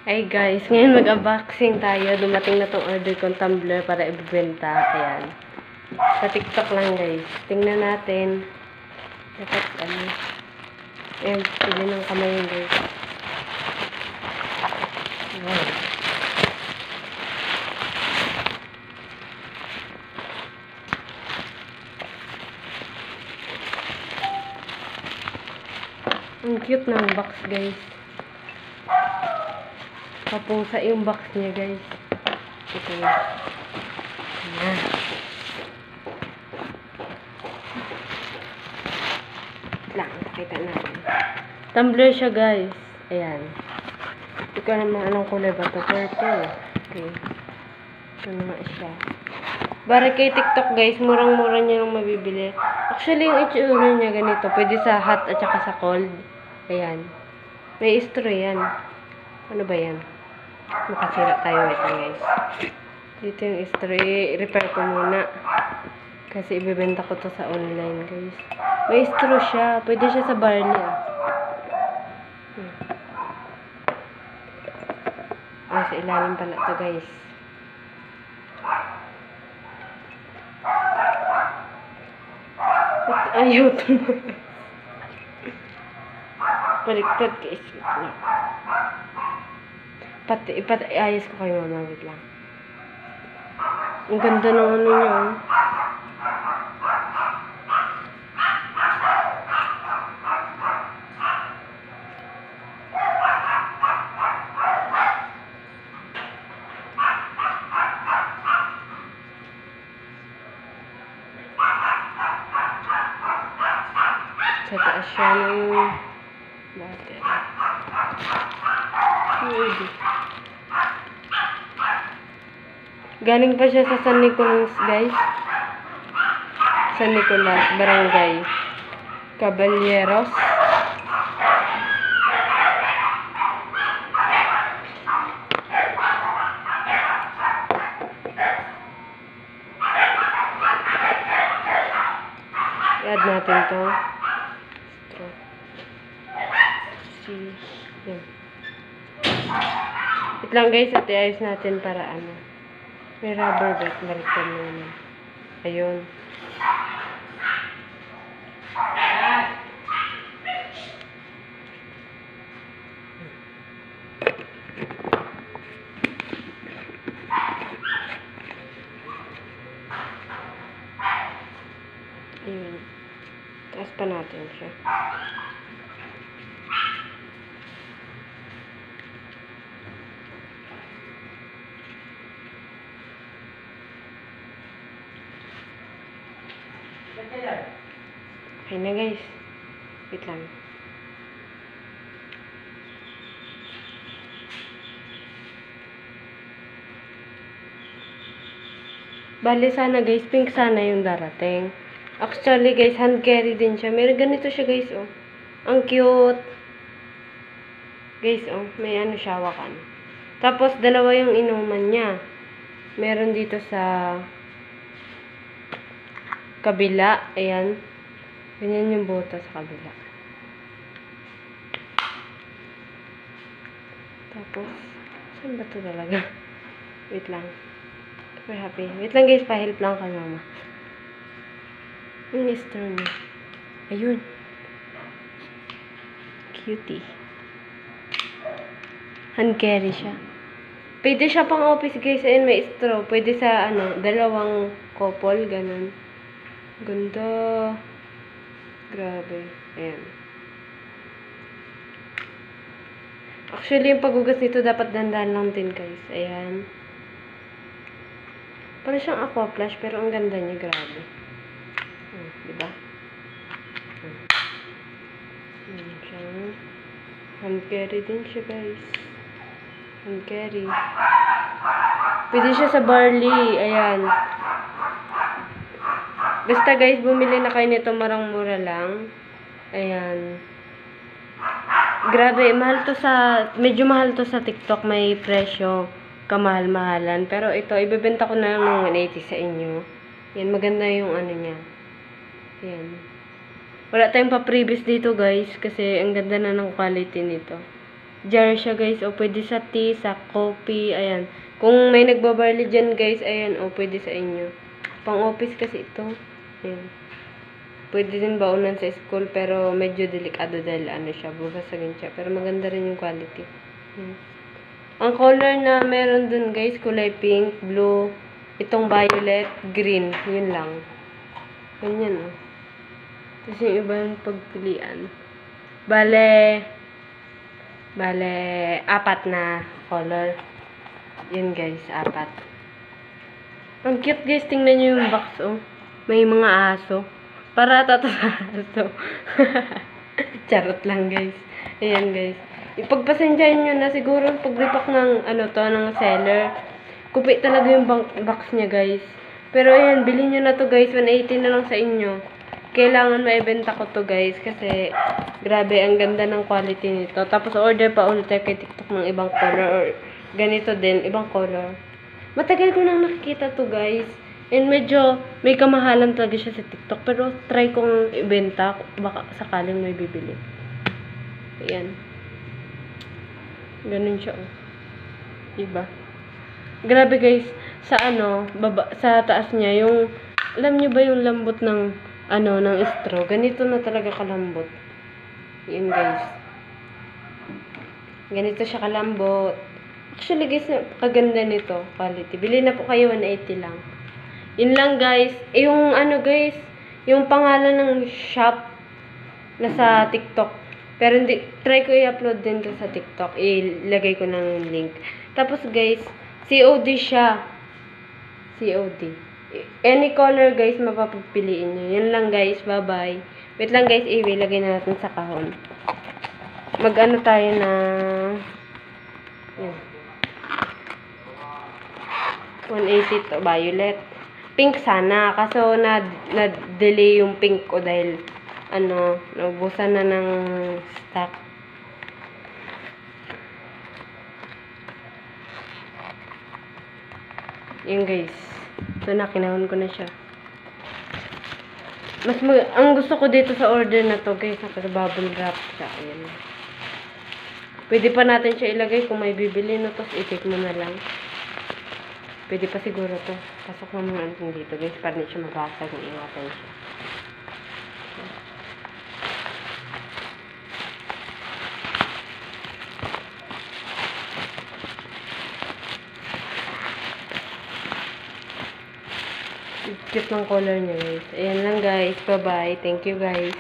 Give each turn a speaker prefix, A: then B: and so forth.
A: Ay guys, ngayon mag-unboxing tayo. Dumating na tong order kong tumbler para ibebenta. Ayan. Sa TikTok lang guys. Tingnan natin. Dapat ano. Ayan, pili ng kamay yun guys. Ayan. Ang cute ng box guys. Papusa yung box niya guys. Ito na. Ayan. Lang, pakita natin. Tumbler siya guys. Ayan. Hindi ko naman anong kulay ba ito. Purple. Okay. Ito naman siya. Para kay TikTok guys, murang-mura niya nang mabibili. Actually, yung itsura niya ganito. Pwede sa hot at saka sa cold. Ayan. May straw yan. Ano ba yan? Makasira tayo ito guys. Dito yung straw. I-repair ko muna. Kasi ibebenta ko to sa online guys. May straw siya. Pwede siya sa barley Ay, sa ilalim pala to guys. Ayaw to. Baliktad guys. Iayos ko kayo mama. Wait lang. Ang ganda ng ano niya. Sa taas siya ng battery. Galing pa siya sa San Nicolas, guys. San Nicolas, Barangay Caballeros. I-add natin to. Yan. Wait lang guys, at iayos natin para ano. May rubber band, baliktad mo naman. Ayun. Ayun. Taas pa natin siya. Okay na guys. Wait lang. Bali sana guys, pink sana yung darating. Actually guys, hand carry din siya. Meron ganito siya guys, oh. Ang cute. Guys, oh, may ano siya, hawakan. Tapos dalawa yung inuman niya. Meron dito sa kabila. Ayan. Ganyan yung bota sa kabila. Tapos, saan ba ito talaga? Wait lang. Super happy. Wait lang guys, pa-help lang kay mama. Yung straw niya. Ayun. Cutie. Hand carry siya. Pwede siya pang office guys. Ayun, may straw. Pwede sa ano, dalawang couple, ganun. Ganda. Grabe. Ayan. Actually, yung paghugas nito dapat dandan lang din, guys. Ayan. Parang siyang aqua flash, pero ang ganda niya. Grabe. Diba? Ayan siya. Hand carry din siya, guys. Hand carry. Pwede siya sa barley. Ayan. Basta guys, bumili na kayo nito, marang-mura lang. Ayan. Grabe, mahal to medyo mahal to sa TikTok, may presyo, kamahal-mahalan. Pero ito, ibebenta ko na ng 180 sa inyo. Yan, maganda yung ano niya. Ayan. Wala tayong pa-previous dito guys, kasi ang ganda na ng quality nito. jar siya guys. O pwede sa tea, sa coffee. Ayan. Kung may nagbabarley dyan guys, ayan. O pwede sa inyo. Pang office kasi ito. Ayan. Pwede din baunan sa school pero medyo delikado dahil ano siya, bubasagin siya. Pero maganda rin yung quality. Ayan. Ang color na meron dun guys, kulay pink, blue, itong violet, green. Yun lang. Ganyan o. Tapos yung iba yung pagpilian. Bale, 4 na color. Yun guys, 4. Ang cute guys, tingnan nyo yung box oh. May mga aso. Para tato sa aso. Charot lang guys. Ayan guys. Ipagpasensyahan nyo na siguro pag-repack ng ng seller. Kupi talaga yung box niya guys. Pero ayan, bilhin nyo na to guys. 180 na lang sa inyo. Kailangan maibenta ko to guys kasi grabe ang ganda ng quality nito. Tapos order pa ulit tayo kay TikTok ng ibang color or ganito din, ibang color. Matagal ko nang nakikita to guys. And medyo may kamahalan talaga siya sa TikTok. Pero try kong ibenta baka sakaling may bibili. Ayan. Ganun siya oh. Diba? Grabe guys, sa sa taas niya yung alam niyo ba yung lambot ng ng straw. Ganito na talaga kalambot. Yun guys. Ganito siya kalambot. Actually guys, kaganda nito. Quality. Bili na po kayo, 180 lang. Yun lang guys. Yung guys, yung pangalan ng shop nasa TikTok. Pero hindi, try ko i-upload din to sa TikTok. Ilagay ko ng link. Tapos guys, COD siya. COD. Any color guys, mapapagpiliin nyo. Yun lang guys, bye-bye. Wait lang guys, ilagay na natin sa kahon. Tayo na... Yan. 180 to, violet. Pink sana, kaso na-delay yung pink ko dahil naubusan na ng stock. Yun guys. So, kinahon ko na siya. Ang gusto ko dito sa order na to, guys, bubble wrap siya. Ayan. Pwede pa natin siya ilagay kung may bibili, no? Tapos, i-take mo na lang. Pwede pa siguro to. Pasok mo muna natin dito, guys, para hindi siya mabasag. Ingatan siya. Cute ng color niya guys. Ayan lang guys. Bye bye. Thank you guys.